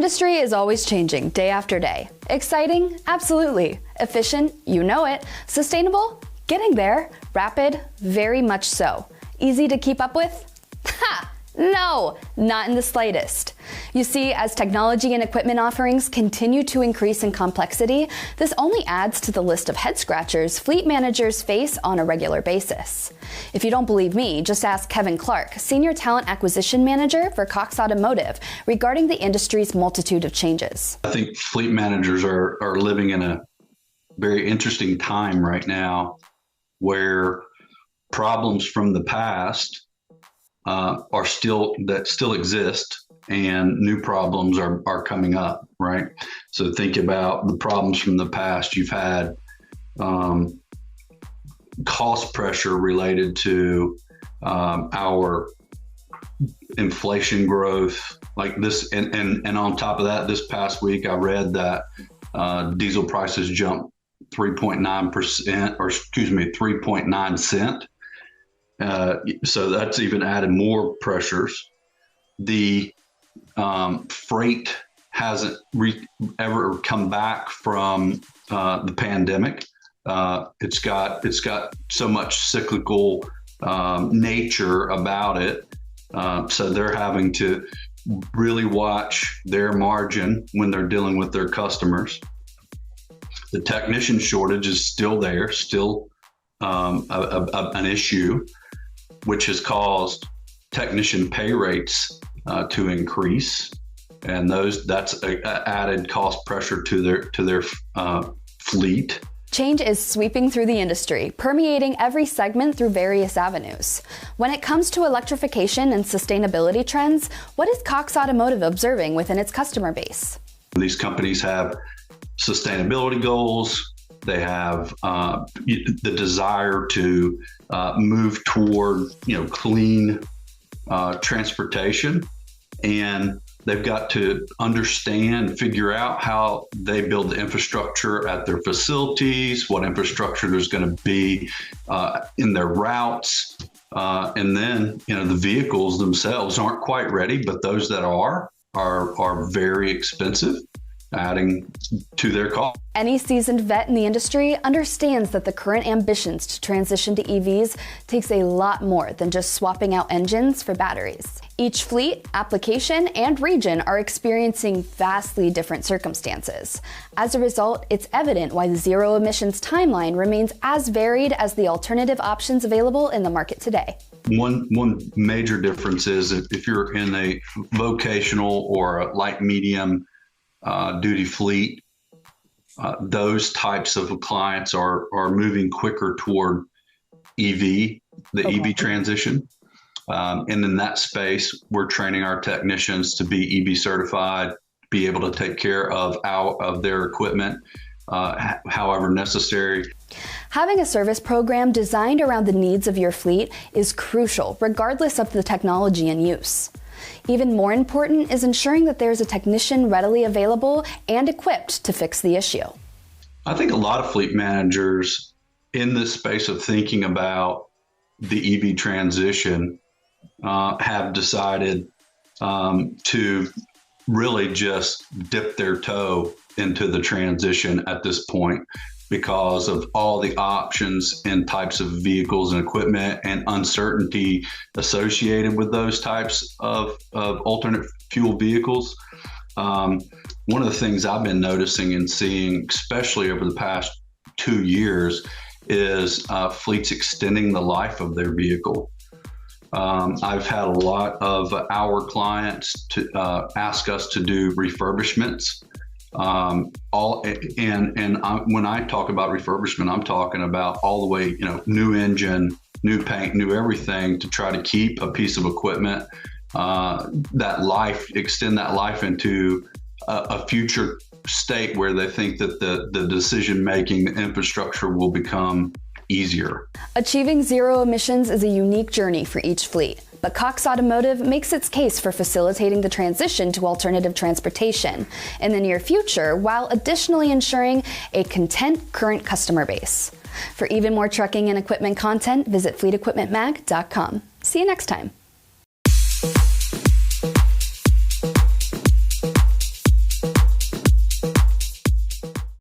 industry is always changing day after day. Exciting? Absolutely. Efficient? You know it. Sustainable? Getting there. Rapid? Very much so. Easy to keep up with? Ha! No, not in the slightest. You see, as technology and equipment offerings continue to increase in complexity, this only adds to the list of head scratchers fleet managers face on a regular basis. If you don't believe me, just ask Kevin Clark, Senior Talent Acquisition Manager for Cox Automotive, regarding the industry's multitude of changes. I think fleet managers are living in a very interesting time right now where problems from the past still exist, and new problems are coming up, right? So think about the problems from the past. You've had cost pressure related to our inflation growth, like this, and on top of that, this past week I read that diesel prices jumped 3.9%, or excuse me, 3.9 cent. So that's even added more pressures. The freight hasn't ever come back from the pandemic. It's got so much cyclical nature about it. So they're having to really watch their margin when they're dealing with their customers. The technician shortage is still there, still an issue, which has caused technician pay rates to increase, and that's added cost pressure to their fleet. Change is sweeping through the industry, permeating every segment through various avenues. When it comes to electrification and sustainability trends, what is Cox Automotive observing within its customer base? These companies have sustainability goals. They have the desire to move toward clean transportation, and they've got to understand, figure out how they build the infrastructure at their facilities, what infrastructure there's going to be in their routes, and then the vehicles themselves aren't quite ready, but those that are very expensive, adding to their cost. Any seasoned vet in the industry understands that the current ambitions to transition to EVs takes a lot more than just swapping out engines for batteries. Each fleet, application, and region are experiencing vastly different circumstances. As a result, it's evident why the zero emissions timeline remains as varied as the alternative options available in the market today. One major difference is if you're in a vocational or a light medium duty fleet, those types of clients are moving quicker toward the EV transition. And in that space, we're training our technicians to be EV certified, be able to take care of their equipment however necessary. Having a service program designed around the needs of your fleet is crucial, regardless of the technology in use. Even more important is ensuring that there's a technician readily available and equipped to fix the issue. I think a lot of fleet managers in this space of thinking about the EV transition have decided to really just dip their toe into the transition at this point because of all the options and types of vehicles and equipment and uncertainty associated with those types of alternate fuel vehicles. One of the things I've been noticing and seeing, especially over the past 2 years, is fleets extending the life of their vehicle. I've had a lot of our clients to ask us to do refurbishments. When I talk about refurbishment, I'm talking about all the way, new engine, new paint, new everything, to try to keep a piece of equipment, extend that life into a future state where they think that the decision-making, the infrastructure will become easier. Achieving zero emissions is a unique journey for each fleet, but Cox Automotive makes its case for facilitating the transition to alternative transportation in the near future, while additionally ensuring a content current customer base. For even more trucking and equipment content, visit fleetequipmentmag.com. See you next time.